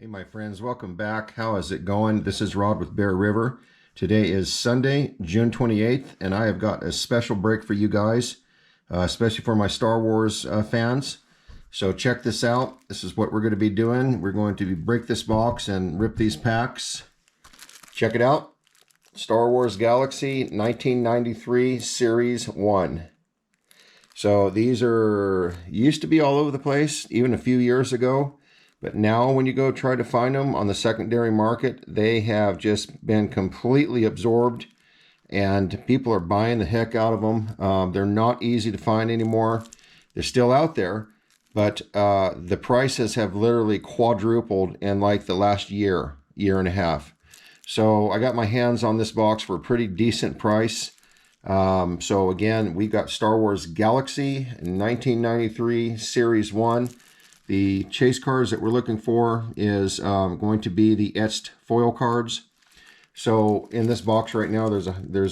Hey my friends, welcome back. How is it going? This is Rod with Bear River. Today is Sunday, June 28th, and I have got a special break for you guys, especially for my Star Wars fans. So check this out. This is what we're going to be doing. We're going to break this box and rip these packs. Check it out. Star Wars Galaxy 1993 Series 1. So these used to be all over the place, even a few years ago. But now when you go try to find them on the secondary market, they have just been completely absorbed and people are buying the heck out of them. They're not easy to find anymore. They're still out there, but the prices have literally quadrupled in like the last year and a half. So I got my hands on this box for a pretty decent price. So again, we got Star Wars Galaxy 1993 Series 1. The chase cards that we're looking for is going to be the etched foil cards. So in this box right now, there's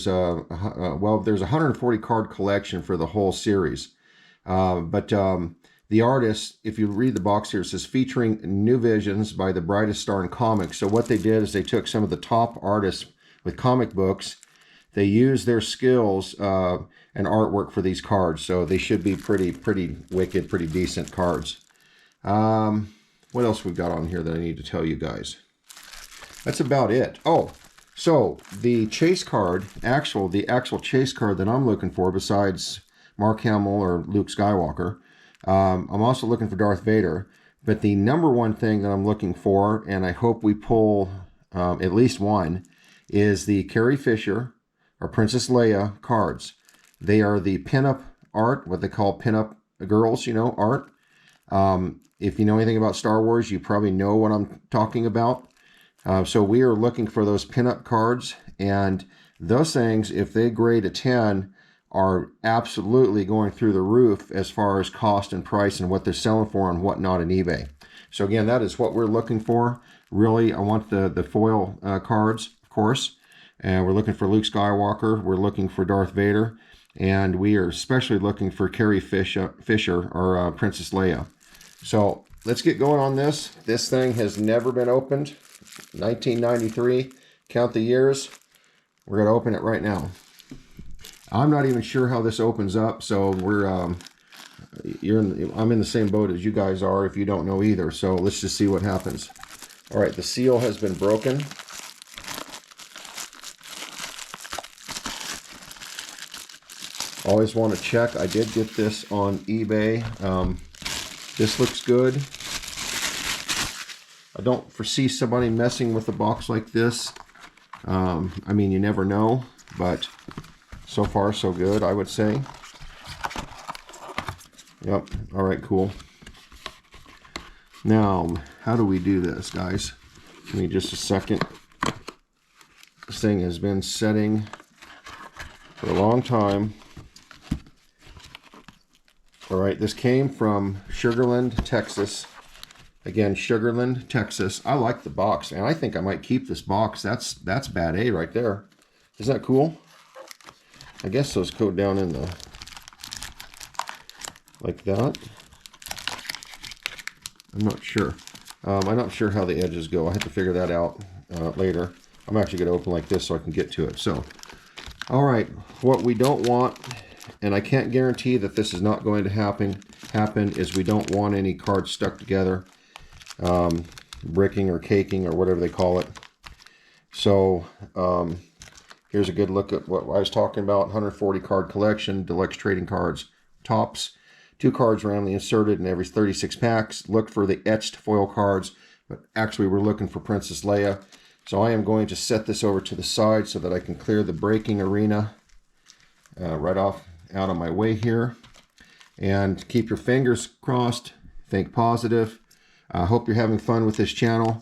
a 140 card collection for the whole series. But the artist, if you read the box here, it says featuring new visions by the brightest star in comics. So what they did is they took some of the top artists with comic books. They used their skills and artwork for these cards. So they should be pretty wicked, pretty decent cards. What else we've got on here that I need to tell you guys? That's about it. Oh, so the chase card, the actual chase card that I'm looking for, besides Mark Hamill or Luke Skywalker, I'm also looking for Darth Vader. But the number one thing that I'm looking for, and I hope we pull at least one, is the Carrie Fisher or Princess Leia cards. They are the pinup art, what they call pinup girls, art. If you know anything about Star Wars, you probably know what I'm talking about. So we are looking for those pinup cards, and those things, if they grade a 10, are absolutely going through the roof as far as cost and price and what they're selling for and whatnot on eBay. So again, that is what we're looking for. Really, I want the foil cards, of course, and we're looking for Luke Skywalker. We're looking for Darth Vader, and we are especially looking for Carrie Fisher or Princess Leia. So let's get going on this. This thing has never been opened. 1993. Count the years. We're going to open it right now. I'm not even sure how this opens up. So I'm in the same boat as you guys are if you don't know either. So let's just see what happens. All right, the seal has been broken. Always want to check. I did get this on eBay. This looks good. I don't foresee somebody messing with a box like this. I mean, you never know, but so far so good, I would say. Yep, all right, cool. Now, how do we do this, guys? Give me just a second. This thing has been setting for a long time. All right, this came from Sugarland, Texas. Again, Sugarland, Texas. I like the box, and I think I might keep this box. That's bad A right there. Isn't that cool? I guess those go down in the like that. I'm not sure. I'm not sure how the edges go. I have to figure that out later. I'm actually going to open like this so I can get to it. So, all right, what we don't want, and I can't guarantee that this is not going to happen, is we don't want any cards stuck together, bricking or caking or whatever they call it. So here's a good look at what I was talking about. 140 card collection, deluxe trading cards, tops, 2 cards randomly inserted in every 36 packs. Look for the etched foil cards, but actually we're looking for Princess Leia. So I am going to set this over to the side so that I can clear the breaking arena right off out of my way here. And keep your fingers crossed. Think positive. I hope you're having fun with this channel.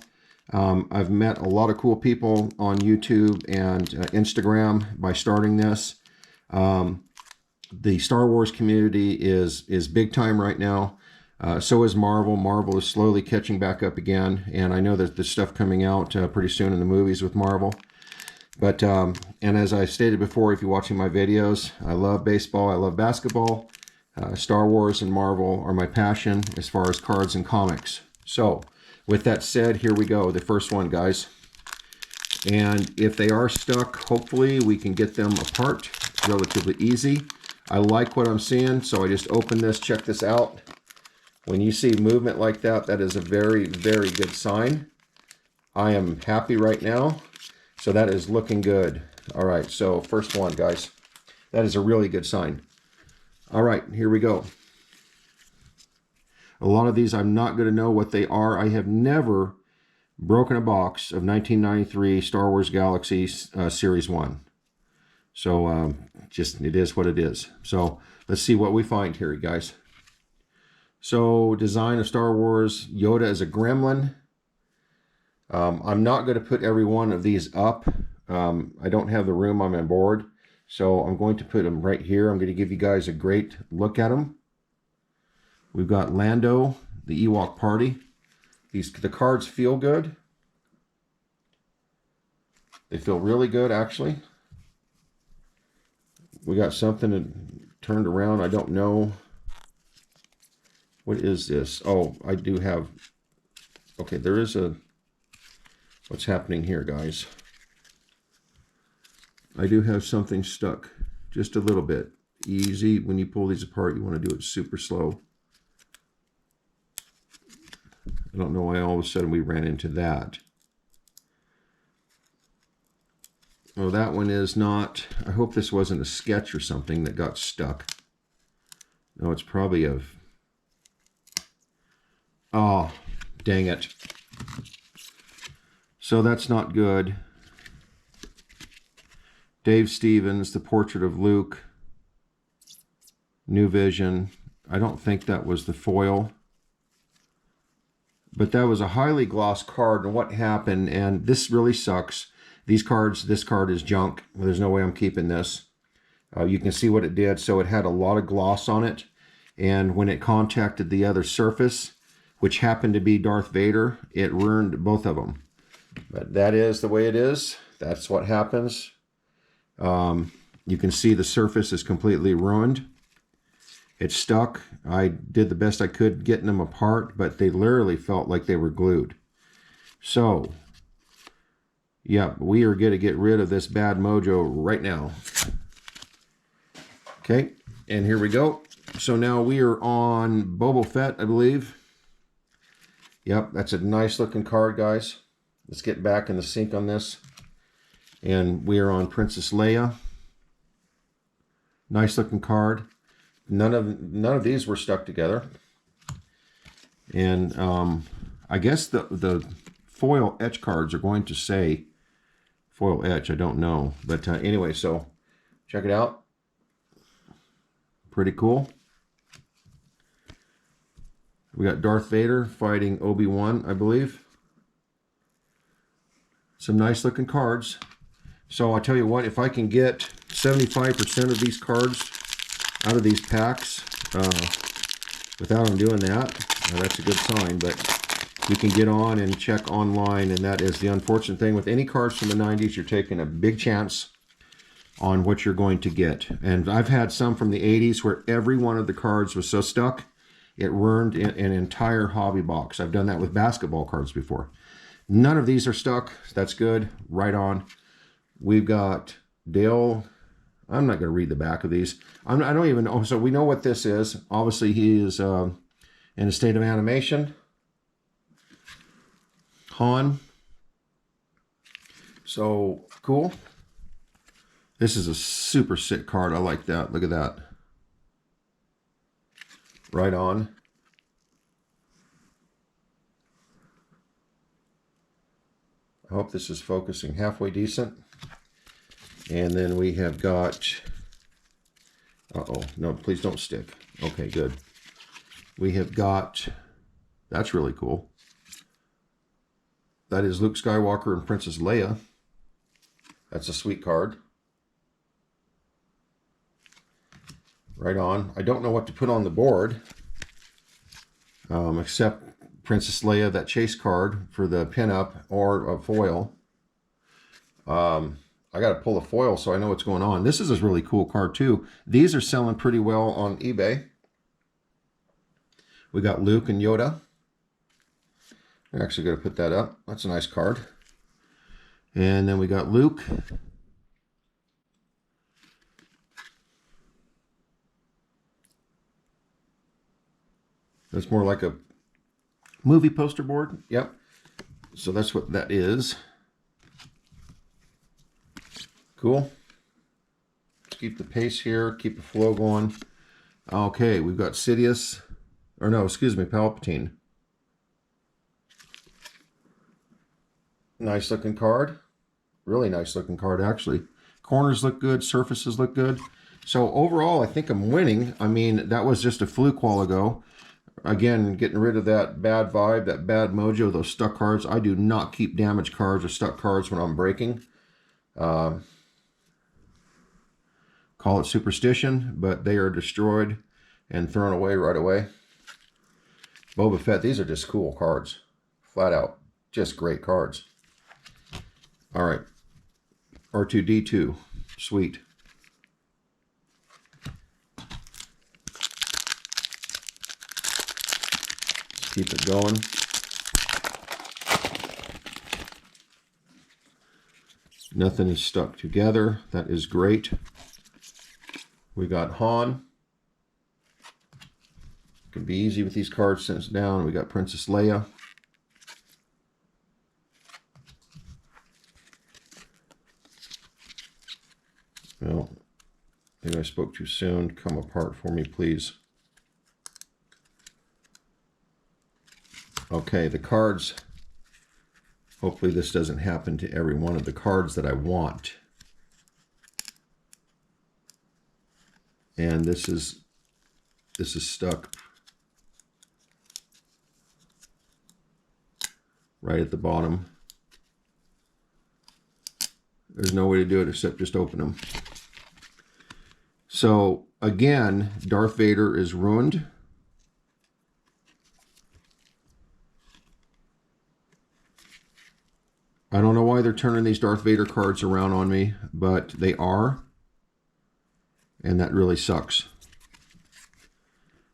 I've met a lot of cool people on YouTube and Instagram by starting this. The Star Wars community is big time right now. So is Marvel. Marvel is slowly catching back up again. And I know that there's stuff coming out pretty soon in the movies with Marvel. But, and as I stated before, if you're watching my videos, I love baseball, I love basketball. Star Wars and Marvel are my passion as far as cards and comics. So with that said, here we go. The first one, guys. And if they are stuck, hopefully we can get them apart relatively easy. I like what I'm seeing, so I just opened this. Check this out. When you see movement like that, that is a very, very good sign. I am happy right now. So that is looking good. All right, so first one, guys. That is a really good sign. All right, here we go. A lot of these I'm not going to know what they are. I have never broken a box of 1993 Star Wars Galaxy Series 1. So just it is what it is. So let's see what we find here, guys. So design of Star Wars, Yoda as a gremlin. I'm not going to put every one of these up. I don't have the room on my board. So I'm going to put them right here. I'm going to give you guys a great look at them. We've got Lando, the Ewok party. The cards feel good. They feel really good, actually. We got something that turned around. I don't know. What is this? Oh, I do have... Okay, there is a... What's happening here, guys? I do have something stuck. Just a little bit. Easy. When you pull these apart, you want to do it super slow. I don't know why all of a sudden we ran into that. Oh, that one is not... I hope this wasn't a sketch or something that got stuck. No, it's probably a... Oh, dang it. So that's not good. Dave Stevens, The Portrait of Luke. New Vision. I don't think that was the foil. But that was a highly glossed card, and what happened, and this really sucks. These cards, this card is junk. There's no way I'm keeping this. You can see what it did. So it had a lot of gloss on it, and when it contacted the other surface, which happened to be Darth Vader, it ruined both of them. But that is the way it is. That's what happens. You can see the surface is completely ruined. It's stuck. I did the best I could getting them apart, but they literally felt like they were glued. So, yeah, we are going to get rid of this bad mojo right now. Okay, and here we go. So now we are on Boba Fett, I believe. Yep, that's a nice looking card, guys. Let's get back in the sync on this. And we are on Princess Leia. Nice looking card. None of these were stuck together. And I guess the foil etch cards are going to say foil etch. I don't know. But anyway, so check it out. Pretty cool. We got Darth Vader fighting Obi-Wan, I believe. Some nice looking cards. So I'll tell you what, if I can get 75% of these cards out of these packs without them doing that, that's a good sign. But you can get on and check online, and that is the unfortunate thing with any cards from the 90s. You're taking a big chance on what you're going to get. And I've had some from the 80s where every one of the cards was so stuck it ruined an entire hobby box. I've done that with basketball cards before. None of these are stuck. That's good. Right on. We've got Dale. I'm not going to read the back of these. I don't even know. So we know what this is. Obviously, he is in a state of animation. Han. So cool. This is a super sick card. I like that. Look at that. Right on. I hope this is focusing halfway decent. And then we have got... Uh-oh. No, please don't stick. Okay, good. We have got... That's really cool. That is Luke Skywalker and Princess Leia. That's a sweet card. Right on. I don't know what to put on the board, except Princess Leia, that chase card for the pinup, or a foil. I got to pull a foil so I know what's going on. This is a really cool card too. These are selling pretty well on eBay. We got Luke and Yoda. I'm actually going to put that up. That's a nice card. And then we got Luke. That's more like a movie poster board. Yep. So that's what that is. Cool. Keep the pace here. Keep the flow going. Okay, we've got Sidious. Or no, excuse me, Palpatine. Nice looking card. Really nice looking card, actually. Corners look good. Surfaces look good. So overall, I think I'm winning. I mean, that was just a fluke while ago. Again, getting rid of that bad vibe, that bad mojo, those stuck cards. I do not keep damaged cards or stuck cards when I'm breaking. Call it superstition, but they are destroyed and thrown away right away. Boba Fett, these are just cool cards. Flat out. Just great cards. All right. R2-D2. Sweet. Keep it going. Nothing is stuck together. That is great. We got Han. Can be easy with these cards since down. We got Princess Leia. Well, maybe I spoke too soon. Come apart for me, please. Okay, the cards. Hopefully this doesn't happen to every one of the cards that I want. And this is stuck right at the bottom. There's no way to do it except just open them. So again, Darth Vader is ruined. I don't know why they're turning these Darth Vader cards around on me, but they are. And that really sucks.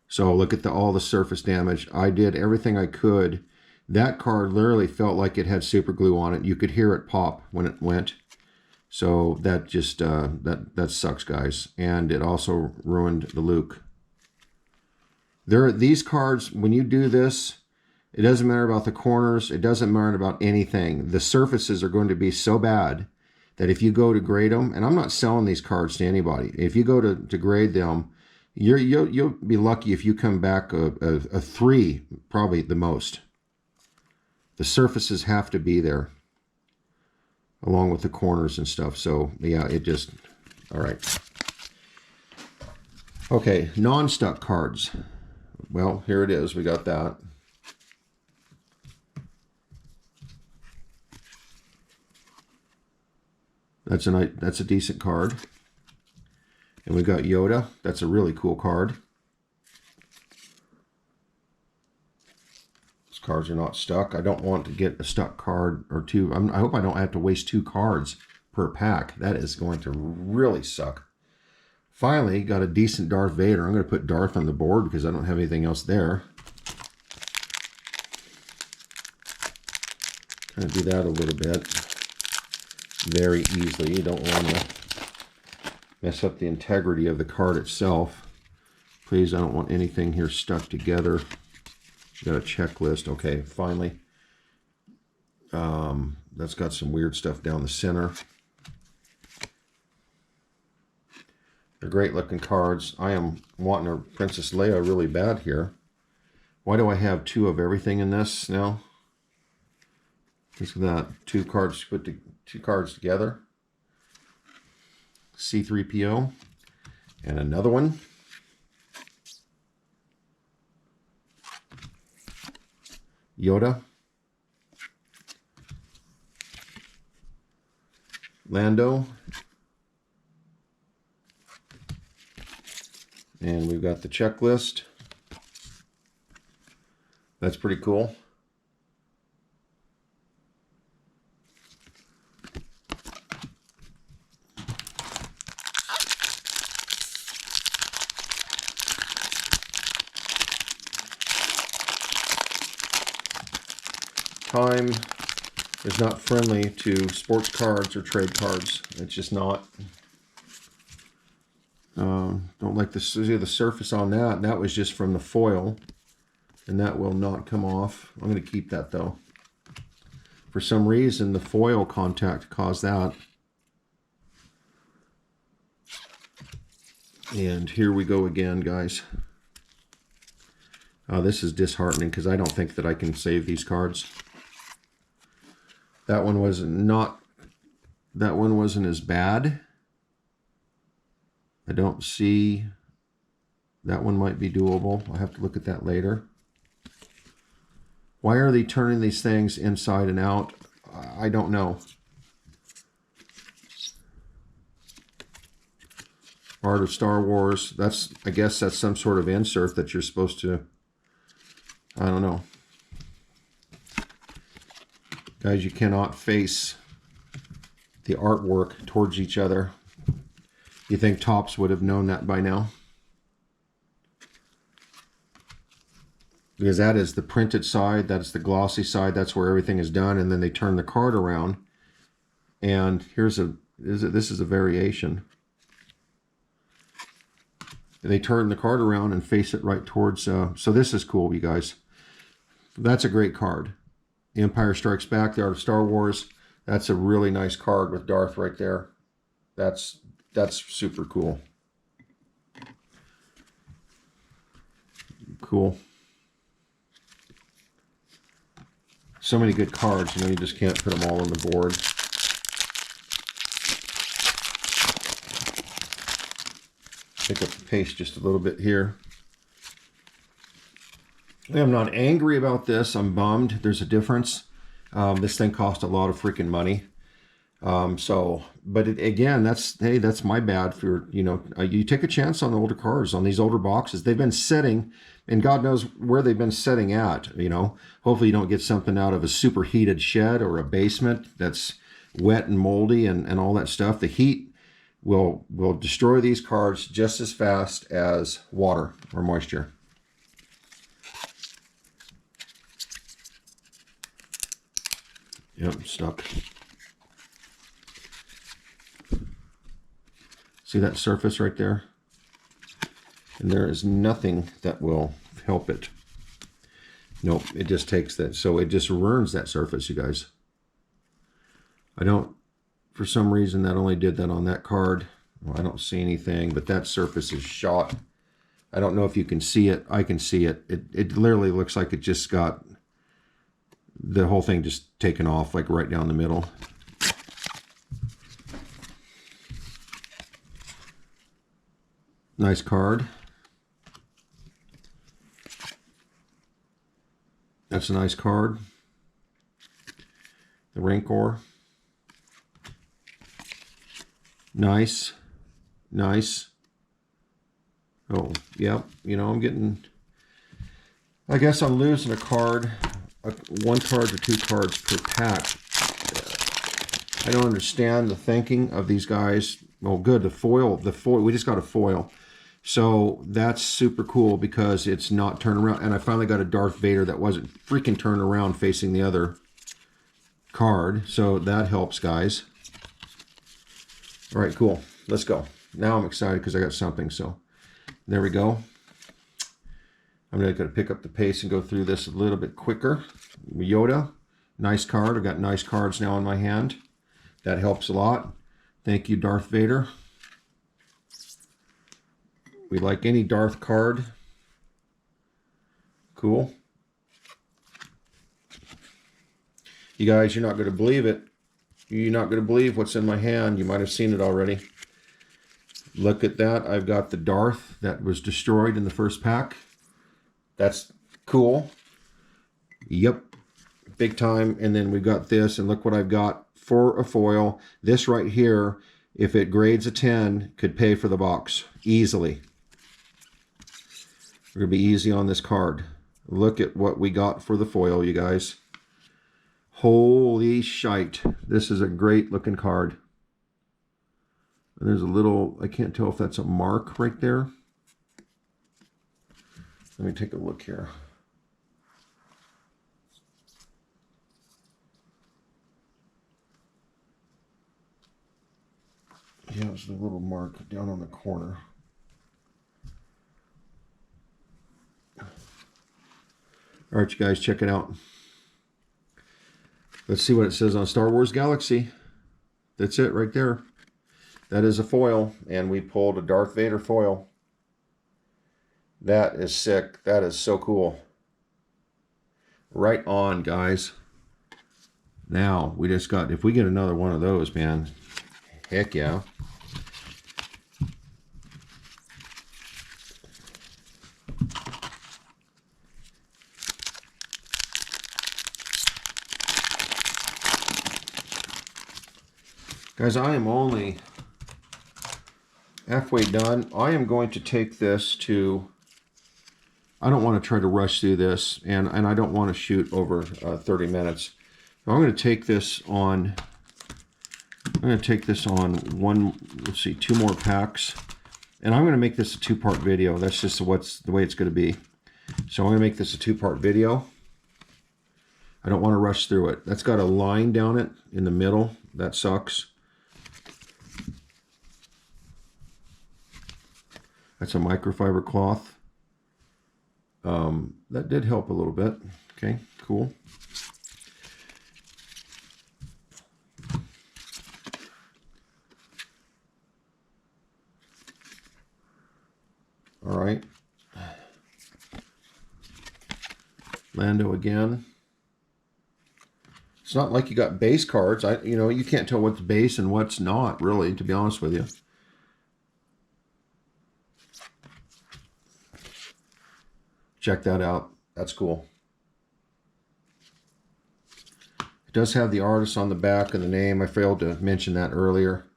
So look at all the surface damage. I did everything I could. That card literally felt like it had super glue on it. You could hear it pop when it went. So that just, that sucks, guys. And it also ruined the Luke. These cards, when you do this, it doesn't matter about the corners. It doesn't matter about anything. The surfaces are going to be so bad that if you go to grade them, and I'm not selling these cards to anybody. If you go to grade them, you'll be lucky if you come back a 3, probably the most. The surfaces have to be there, along with the corners and stuff. So yeah, it just, all right. Okay, non-stuck cards. Well, here it is. We got that. That's a decent card. And we got Yoda. That's a really cool card. These cards are not stuck. I don't want to get a stuck card or two. I hope I don't have to waste 2 cards per pack. That is going to really suck. Finally, got a decent Darth Vader. I'm going to put Darth on the board because I don't have anything else there. Kind of do that a little bit. Very easily. You don't want to mess up the integrity of the card itself. Please, I don't want anything here stuck together. Got a checklist. Okay, finally. That's got some weird stuff down the center. They're great looking cards. I am wanting a Princess Leia really bad here. Why do I have 2 of everything in this now? Look at that. 2 cards put 2 cards together. C-3PO. And another one. Yoda. Lando. And we've got the checklist. That's pretty cool. time is not friendly to sports cards or trade cards. It's just not. Don't like the surface on that. And that was just from the foil. And that will not come off. I'm going to keep that though. For some reason, the foil contact caused that. And here we go again, guys. This is disheartening because I don't think that I can save these cards. That one wasn't as bad. I don't see. That one might be doable. I'll have to look at that later. Why are they turning these things inside and out? I don't know. Art of Star Wars. I guess that's some sort of insert that you're supposed to. I don't know. Guys, you cannot face the artwork towards each other. You think Topps would have known that by now? Because that is the printed side, that's the glossy side, that's where everything is done, and then they turn the card around. And this is a variation. They turn the card around and face it right towards, so this is cool, you guys. That's a great card. Empire Strikes Back, The Art of Star Wars. That's a really nice card with Darth right there. That's super cool. Cool. So many good cards, you know, you just can't put them all on the board. Pick up the pace just a little bit here. I'm not angry about this. I'm bummed. There's a difference. This thing cost a lot of freaking money. But again, that's my bad for, you know, you take a chance on the older cars, on these older boxes. They've been sitting, and God knows where they've been sitting at, you know. Hopefully you don't get something out of a superheated shed or a basement that's wet and moldy and all that stuff. The heat will destroy these cards just as fast as water or moisture. Yep, stuck. See that surface right there? And there is nothing that will help it. Nope, it just takes that. So it just ruins that surface, you guys. For some reason, that only did that on that card. Well, I don't see anything, but that surface is shot. I don't know if you can see it. I can see it. It literally looks like it just got the whole thing just taken off, like right down the middle. Nice card. That's a nice card. The Rancor. Nice. Nice. Oh, yep. You know, I guess I'm losing a card. One card or two cards per pack. I don't understand the thinking of these guys. Well, good. The foil. We just got a foil. So that's super cool because it's not turned around. And I finally got a Darth Vader that wasn't freaking turned around facing the other card. So that helps, guys. All right, cool. Let's go. Now I'm excited because I got something. So there we go. I'm going to pick up the pace and go through this a little bit quicker. Yoda, nice card. I've got nice cards now in my hand. That helps a lot. Thank you, Darth Vader. We like any Darth card. Cool. You guys, you're not going to believe it. You're not going to believe what's in my hand. You might have seen it already. Look at that. I've got the Darth that was destroyed in the first pack. That's cool. Yep. Big time. And then we got this, and look what I've got for a foil. This right here, if it grades a 10, could pay for the box easily. We're going to be easy on this card. Look at what we got for the foil, you guys. Holy shite. This is a great looking card. And there's a little, I can't tell if that's a mark right there. Let me take a look here. Yeah, it's the little mark down on the corner. All right, you guys, check it out. Let's see what it says on Star Wars Galaxy. That's it right there. That is a foil, and we pulled a Darth Vader foil. That is sick. That is so cool. Right on, guys. Now, we just got, if we get another one of those, man, heck yeah. Guys, I am only halfway done. I am going to take this to, I don't want to try to rush through this, and I don't want to shoot over 30 minutes. I'm going to take this on, let's see, 2 more packs. And I'm going to make this a 2-part video. That's just the way it's going to be. So I'm going to make this a 2-part video. I don't want to rush through it. That's got a line down it in the middle. That sucks. That's a microfiber cloth. That did help a little bit. Okay, cool. All right. Lando again. It's not like you got base cards. You can't tell what's base and what's not, really, to be honest with you. Check that out. That's cool. It does have the artist on the back and the name. I failed to mention that earlier.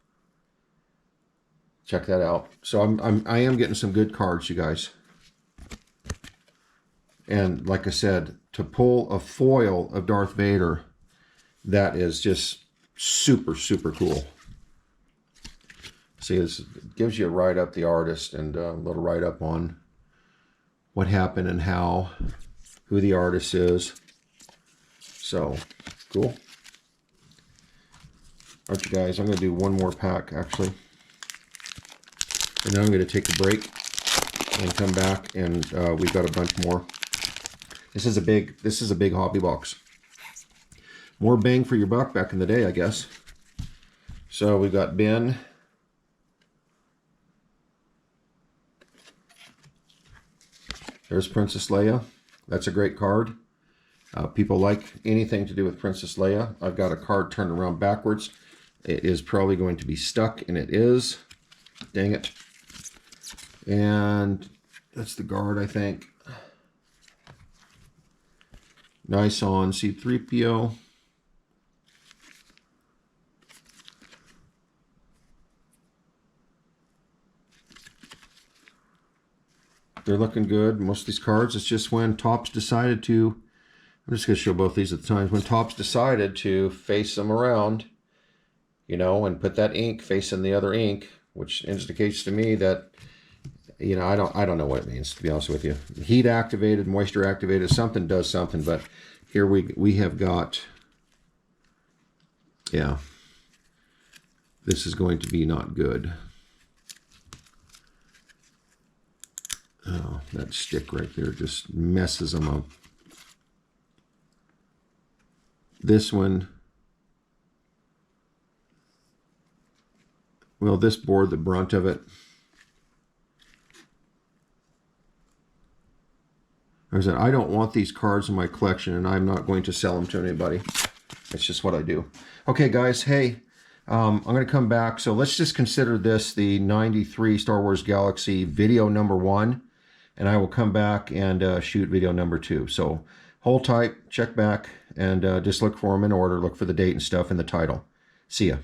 Check that out. So I am getting some good cards, you guys. And like I said, to pull a foil of Darth Vader, that is just super, super cool. See, this gives you a write-up, the artist, and a little write-up on what happened and how, who the artist is. So, cool. All right, you guys, I'm going to do one more pack, actually. And then I'm going to take a break and come back, and we've got a bunch more. This is a big hobby box. More bang for your buck back in the day, I guess. So we've got Ben. There's Princess Leia. That's a great card. People like anything to do with Princess Leia. I've got a card turned around backwards. It is probably going to be stuck, and it is. Dang it. And that's the guard, I think. Nice on C-3PO. They're looking good. Most of these cards, it's just when Topps decided to, I'm just going to show both these at the times, when Topps decided to face them around, and put that ink facing the other ink, which indicates to me that, I don't know what it means, to be honest with you. Heat activated, moisture activated, something does something, but here we have got, yeah, this is going to be not good. Oh, that stick right there just messes them up. This one, well, this bore the brunt of it. Like I said, I don't want these cards in my collection, and I'm not going to sell them to anybody. It's just what I do. Okay, guys, hey, I'm going to come back. So let's just consider this the 93 Star Wars Galaxy video number 1. And I will come back and shoot video number 2. So hold tight, check back, and just look for them in order. Look for the date and stuff in the title. See ya.